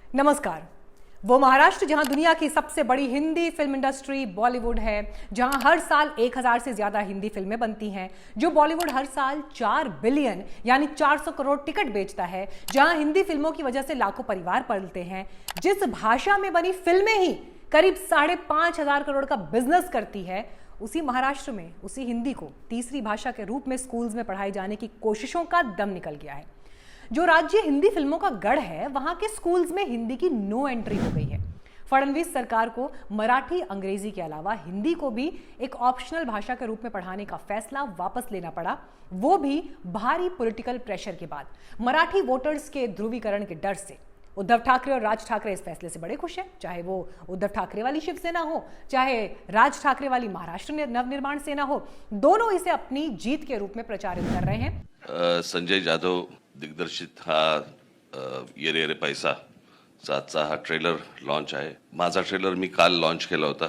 नमस्कार। वो महाराष्ट्र जहां दुनिया की सबसे बड़ी हिंदी फिल्म इंडस्ट्री बॉलीवुड है, जहां हर साल 1000 से ज्यादा हिंदी फिल्में बनती हैं, जो बॉलीवुड हर साल 4 बिलियन यानी 400 करोड़ टिकट बेचता है, जहां हिंदी फिल्मों की वजह से लाखों परिवार पलते हैं, जिस भाषा में बनी फिल्में ही करीब 5,500 करोड़ का बिजनेस करती है, उसी महाराष्ट्र में उसी हिंदी को तीसरी भाषा के रूप में स्कूल्स में पढ़ाए जाने की कोशिशों का दम निकल गया है। जो राज्य हिंदी फिल्मों का गढ़ है, वहां के स्कूल्स में हिंदी की नो एंट्री हो गई है। फडणवीस सरकार को मराठी, अंग्रेजी के अलावा हिंदी को भी एक ऑप्शनल भाषा के रूप में पढ़ाने का फैसला वापस लेना पड़ा, वो भी भारी पॉलिटिकल प्रेशर के बाद। मराठी वोटर्स के ध्रुवीकरण के डर से उद्धव ठाकरे और राज ठाकरे इस फैसले से बड़े खुश हैं, चाहे वो उद्धव ठाकरे वाली शिवसेना हो, चाहे राज ठाकरे वाली महाराष्ट्र नवनिर्माण सेना हो, दोनों इसे अपनी जीत के रूप में प्रचारित कर रहे हैं। संजय जाधव दिग्दर्शित हा ये रे रे पैसा चा हा ट्रेलर लॉन्च आहे। माझा ट्रेलर मी काल लॉन्च केला होता।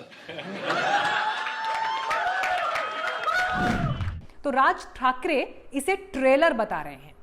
तो राज ठाकरे इसे ट्रेलर बता रहे हैं,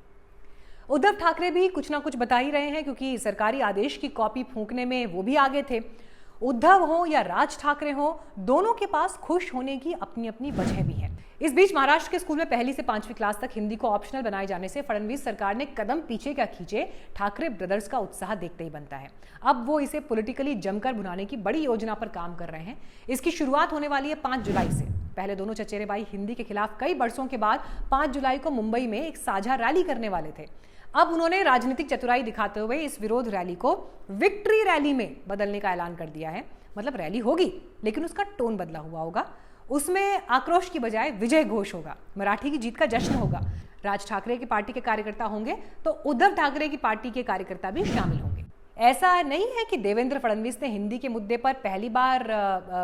उद्धव ठाकरे भी कुछ ना कुछ बता ही रहे हैं, क्योंकि सरकारी आदेश की कॉपी फूंकने में वो भी आगे थे। उद्धव हो या राज ठाकरे हो, दोनों के पास खुश होने की अपनी अपनी वजह भी है। इस बीच महाराष्ट्र के स्कूल में पहली से 5वीं क्लास तक हिंदी को ऑप्शनल बनाए जाने से फडणवीस सरकार ने कदम पीछे क्या खींचे, ठाकरे ब्रदर्स का उत्साह देखते ही बनता है। अब वो इसे पॉलिटिकली जमकर भुनाने की बड़ी योजना पर काम कर रहे हैं। इसकी शुरुआत होने वाली है 5 जुलाई से। पहले दोनों चचेरे भाई हिंदी के खिलाफ कई बरसों के बाद 5 जुलाई को मुंबई में एक साझा रैली करने वाले थे। अब उन्होंने राजनीतिक चतुराई दिखाते हुए इस विरोध रैली को विक्ट्री रैली में बदलने का ऐलान कर दिया है। मतलब रैली होगी, लेकिन उसका टोन बदला हुआ होगा। उसमें आक्रोश की बजाय विजय घोष होगा, मराठी की जीत का जश्न होगा। राज ठाकरे की पार्टी के कार्यकर्ता होंगे तो उद्धव ठाकरे की पार्टी के कार्यकर्ता भी शामिल होंगे। ऐसा नहीं है कि देवेंद्र फडणवीस ने हिंदी के मुद्दे पर पहली बार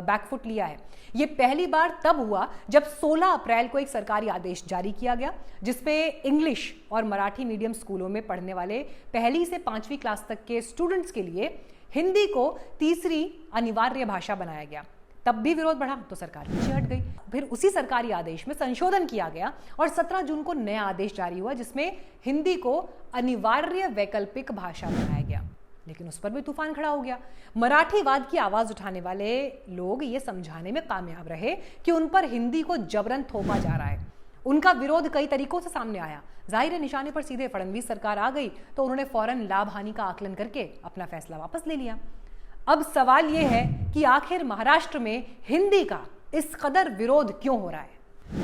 बैकफुट लिया है। ये पहली बार तब हुआ जब 16 अप्रैल को एक सरकारी आदेश जारी किया गया, जिसपे इंग्लिश और मराठी मीडियम स्कूलों में पढ़ने वाले पहली से 5वीं क्लास तक के स्टूडेंट्स के लिए हिंदी को तीसरी अनिवार्य भाषा बनाया गया। तब भी विरोध बढ़ा तो सरकार पीछे हट गई। फिर उसी सरकारी आदेश में संशोधन किया गया और 17 जून को नया आदेश जारी हुआ, जिसमें हिंदी को अनिवार्य वैकल्पिक भाषा बनाया गया। लेकिन उस पर भी तूफान खड़ा हो गया। मराठीवाद की आवाज उठाने वाले लोग ये समझाने में कामयाब रहे कि उन पर हिंदी को जबरन थोपा जा रहा है। उनका विरोध कई तरीकों से सामने आया। जाहिर है निशाने पर सीधे फडणवीस सरकार आ गई तो उन्होंने फौरन लाभ हानि का आकलन करके अपना फैसला वापस ले लिया। अब सवाल यह है कि आखिर महाराष्ट्र में हिंदी का इस कदर विरोध क्यों हो रहा है?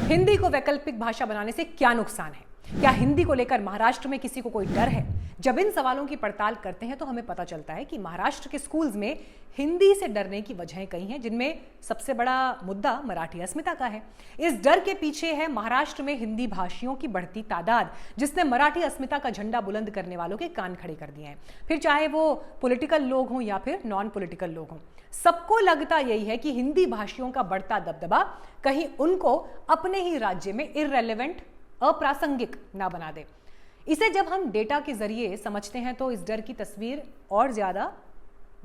हिंदी को वैकल्पिक भाषा बनाने से क्या नुकसान है? क्या हिंदी को लेकर महाराष्ट्र में किसी को कोई डर है? जब इन सवालों की पड़ताल करते हैं तो हमें पता चलता है कि महाराष्ट्र के स्कूल्स में हिंदी से डरने की वजहें कई हैं, जिनमें सबसे बड़ा मुद्दा मराठी अस्मिता का है। इस डर के पीछे है महाराष्ट्र में हिंदी भाषियों की बढ़ती तादाद, जिसने मराठी अस्मिता का झंडा बुलंद करने वालों के कान खड़े कर दिए हैं। फिर चाहे वो पॉलिटिकल लोग हों या फिर नॉन पॉलिटिकल लोग हों, सबको लगता यही है कि हिंदी भाषियों का बढ़ता दबदबा कहीं उनको अपने ही राज्य में इररेलेवेंट, अप्रासंगिक ना बना दे। इसे जब हम डेटा के जरिए समझते हैं तो इस डर की तस्वीर और ज्यादा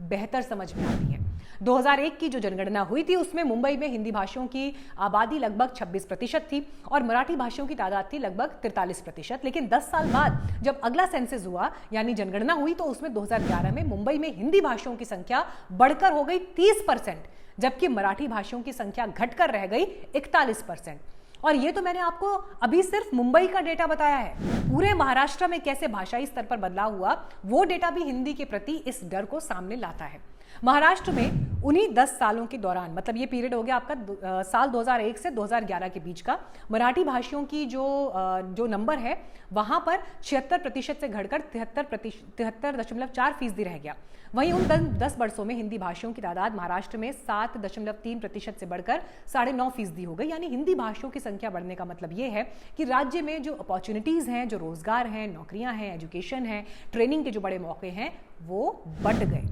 बेहतर समझ में आती है। 2001 की जो जनगणना हुई थी उसमें मुंबई में हिंदी भाषियों की आबादी लगभग 26% थी और मराठी भाषियों की तादाद थी लगभग 43%। लेकिन 10 साल बाद जब अगला सेंसस हुआ यानी जनगणना हुई तो उसमें 2011 में मुंबई में हिंदी भाषियों की संख्या बढ़कर हो गई 30%, जबकि मराठी भाषियों की संख्या घटकर रह गई 41%। और ये तो मैंने आपको अभी सिर्फ मुंबई का डेटा बताया है। पूरे महाराष्ट्र में कैसे भाषाई स्तर पर बदलाव हुआ, वो डेटा भी हिंदी के प्रति इस डर को सामने लाता है। महाराष्ट्र में उन्हीं 10 सालों के दौरान, मतलब ये पीरियड हो गया आपका साल 2001 से 2011 के बीच का, मराठी भाषियों की जो नंबर है वहां पर 76% से घटकर 73.4% रह गया। वहीं उन 10 वर्षों में हिंदी भाषियों की तादाद महाराष्ट्र में 7.3% से बढ़कर 9.5% हो गई। यानी हिंदी भाषियों की संख्या बढ़ने का मतलब ये है कि राज्य में जो अपॉर्चुनिटीज हैं, जो रोजगार हैं, नौकरियां हैं, एजुकेशन है, ट्रेनिंग के जो बड़े मौके हैं, वो बढ़ गए।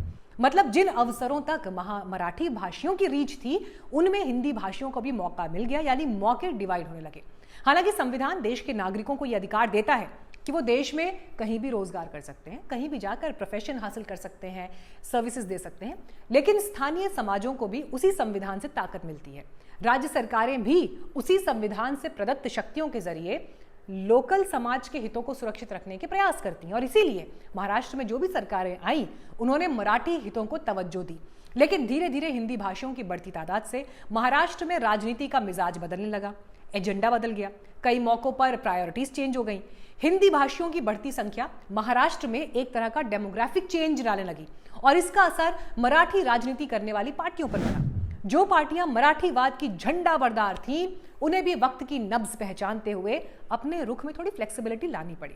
मतलब जिन अवसरों तक मराठी भाषियों की रीच थी, उनमें हिंदी भाषियों को भी मौका मिल गया, यानी मौके डिवाइड होने लगे। हालांकि संविधान देश के नागरिकों को यह अधिकार देता है कि वो देश में कहीं भी रोजगार कर सकते हैं, कहीं भी जाकर प्रोफेशन हासिल कर सकते हैं, सर्विसेज दे सकते हैं, लेकिन स्थानीय समाजों को भी उसी संविधान से ताकत मिलती है। राज्य सरकारें भी उसी संविधान से प्रदत्त शक्तियों के जरिए लोकल समाज के हितों को सुरक्षित रखने के प्रयास करती हैं और इसीलिए महाराष्ट्र में जो भी सरकारें आई उन्होंने मराठी हितों को तवज्जो दी। लेकिन धीरे धीरे हिंदी भाषियों की बढ़ती तादाद से महाराष्ट्र में राजनीति का मिजाज बदलने लगा, एजेंडा बदल गया, कई मौकों पर प्रायोरिटीज चेंज हो गई। हिंदी भाषियों की बढ़ती संख्या महाराष्ट्र में एक तरह का डेमोग्राफिक चेंज डालने लगी और इसका असर मराठी राजनीति करने वाली पार्टियों पर पड़ा। जो पार्टियां मराठीवाद की झंडा बरदार थीं, उन्हें भी वक्त की नब्ज पहचानते हुए अपने रुख में थोड़ी फ्लेक्सिबिलिटी लानी पड़ी।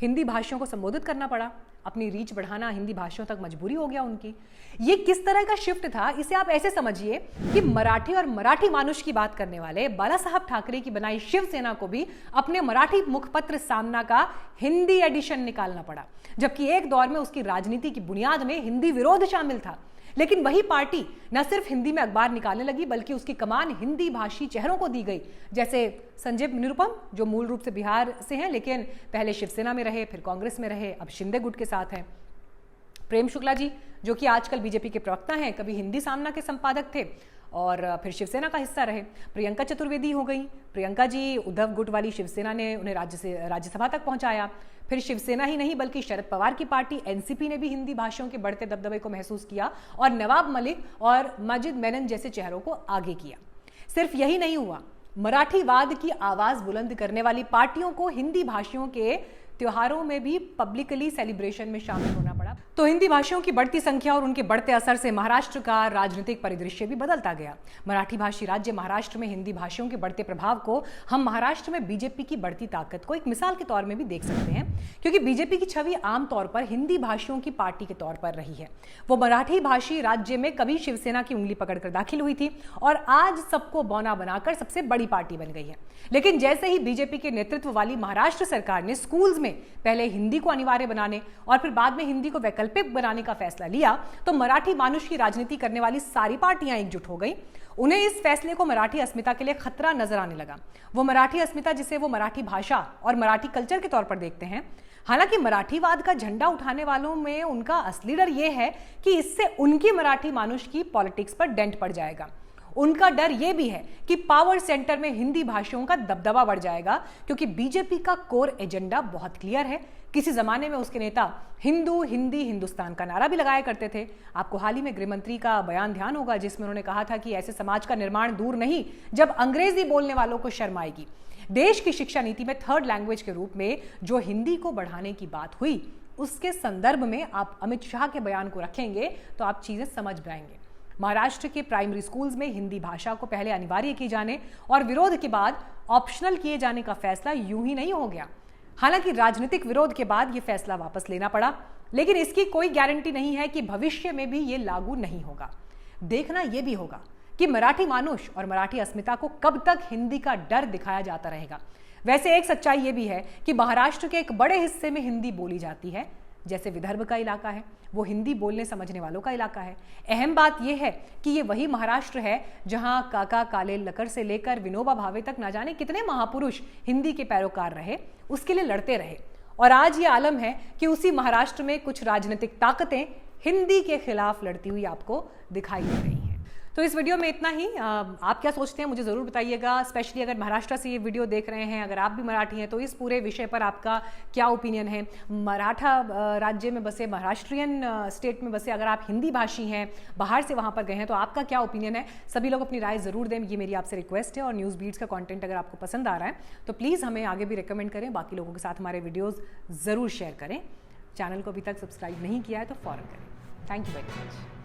हिंदी भाषियों को संबोधित करना पड़ा, अपनी रीच बढ़ाना हिंदी भाषियों तक मजबूरी हो गया उनकी। ये किस तरह का शिफ्ट था, इसे आप ऐसे समझिए कि मराठी और मराठी मानुष की बात करने वाले बाला साहब ठाकरे की बनाई शिवसेना को भी अपने मराठी मुखपत्र सामना का हिंदी एडिशन निकालना पड़ा, जबकि एक दौर में उसकी राजनीति की बुनियाद में हिंदी विरोध शामिल था। लेकिन वही पार्टी न सिर्फ हिंदी में अखबार निकालने लगी बल्कि उसकी कमान हिंदी भाषी चेहरों को दी गई, जैसे संजय निरुपम जो मूल रूप से बिहार से हैं लेकिन पहले शिवसेना में रहे, फिर कांग्रेस में रहे, अब शिंदे गुट के साथ हैं। प्रेम शुक्ला जी जो कि आजकल बीजेपी के प्रवक्ता हैं, कभी हिंदी सामना के संपादक थे और फिर शिवसेना का हिस्सा रहे। प्रियंका चतुर्वेदी हो गई। प्रियंका जी उद्धव गुट वाली शिवसेना ने उन्हें राज्यसभा तक पहुंचाया। फिर शिवसेना ही नहीं बल्कि शरद पवार की पार्टी एनसीपी ने भी हिंदी भाषियों के बढ़ते दबदबे को महसूस किया और नवाब मलिक और माजिद मेनन जैसे चेहरों को आगे किया। सिर्फ यही नहीं हुआ, मराठीवाद की आवाज बुलंद करने वाली पार्टियों को हिंदी भाषियों के त्योहारों में भी पब्लिकली सेलिब्रेशन में शामिल होना पड़ा। तो हिंदी भाषियों की बढ़ती संख्या और उनके बढ़ते असर से महाराष्ट्र का राजनीतिक परिदृश्य भी बदलता गया। मराठी भाषी राज्य महाराष्ट्र में हिंदी भाषियों के बढ़ते प्रभाव को हम महाराष्ट्र में बीजेपी की बढ़ती ताकत को एक मिसाल के तौर में भी देख सकते हैं, क्योंकि बीजेपी की छवि आमतौर पर हिंदी भाषियों की पार्टी के तौर पर रही है। वो मराठी भाषी राज्य में कभी शिवसेना की उंगली पकड़कर दाखिल हुई थी और आज सबको बौना बनाकर सबसे बड़ी पार्टी बन गई है। लेकिन जैसे ही बीजेपी के नेतृत्व वाली महाराष्ट्र सरकार ने स्कूल्स में पहले हिंदी को अनिवार्य बनाने और फिर बाद में हिंदी को वैकल्पिक बनाने का फैसला लिया, तो मराठी मानुष की राजनीति करने वाली सारी पार्टियां एकजुट हो गई। उन्हें इस फैसले को मराठी अस्मिता के लिए खतरा नजर आने लगा। वो मराठी अस्मिता जिसे वो मराठी भाषा और मराठी कल्चर के तौर पर देखते हैं। हालांकि मराठीवाद का झंडा उठाने वालों में उनका असली डर यह है कि इससे उनकी मराठी मानुष की पॉलिटिक्स पर डेंट पड़ जाएगा। उनका डर यह भी है कि पावर सेंटर में हिंदी भाषियों का दबदबा बढ़ जाएगा, क्योंकि बीजेपी का कोर एजेंडा बहुत क्लियर है। किसी जमाने में उसके नेता हिंदू हिंदी हिंदुस्तान का नारा भी लगाया करते थे। आपको हाल ही में गृहमंत्री का बयान ध्यान होगा जिसमें उन्होंने कहा था कि ऐसे समाज का निर्माण दूर नहीं जब अंग्रेजी बोलने वालों को शर्म आएगी। देश की शिक्षा नीति में थर्ड लैंग्वेज के रूप में जो हिंदी को बढ़ाने की बात हुई, उसके संदर्भ में आप अमित शाह के बयान को रखेंगे तो आप चीजें समझ पाएंगे। महाराष्ट्र के प्राइमरी स्कूल्स में हिंदी भाषा को पहले अनिवार्य किए जाने और विरोध के बाद ऑप्शनल किए जाने का फैसला यूं ही नहीं हो गया। हालांकि राजनीतिक विरोध के बाद यह फैसला वापस लेना पड़ा, लेकिन इसकी कोई गारंटी नहीं है कि भविष्य में भी ये लागू नहीं होगा। देखना यह भी होगा कि मराठी मानुष और मराठी अस्मिता को कब तक हिंदी का डर दिखाया जाता रहेगा। वैसे एक सच्चाई यह भी है कि महाराष्ट्र के एक बड़े हिस्से में हिंदी बोली जाती है, जैसे विदर्भ का इलाका है, वो हिंदी बोलने समझने वालों का इलाका है। अहम बात यह है कि ये वही महाराष्ट्र है जहां काका काले लकर से लेकर विनोबा भावे तक ना जाने कितने महापुरुष हिंदी के पैरोकार रहे, उसके लिए लड़ते रहे। और आज ये आलम है कि उसी महाराष्ट्र में कुछ राजनीतिक ताकतें हिंदी के खिलाफ लड़ती हुई आपको दिखाई दे रही हैं। तो इस वीडियो में इतना ही। आप क्या सोचते हैं मुझे ज़रूर बताइएगा, स्पेशली अगर महाराष्ट्र से ये वीडियो देख रहे हैं, अगर आप भी मराठी हैं तो इस पूरे विषय पर आपका क्या ओपिनियन है। मराठा राज्य में बसे, महाराष्ट्रियन स्टेट में बसे अगर आप हिंदी भाषी हैं, बाहर से वहाँ पर गए हैं, तो आपका क्या ओपिनियन है। सभी लोग अपनी राय ज़रूर दें, ये मेरी आपसे रिक्वेस्ट है। और न्यूज़ बीट्स का कॉन्टेंट अगर आपको पसंद आ रहा है तो प्लीज़ हमें आगे भी रिकमेंड करें, बाकी लोगों के साथ हमारे वीडियोज़ ज़रूर शेयर करें। चैनल को अभी तक सब्सक्राइब नहीं किया है तो फ़ौरन करें। Thank you very much.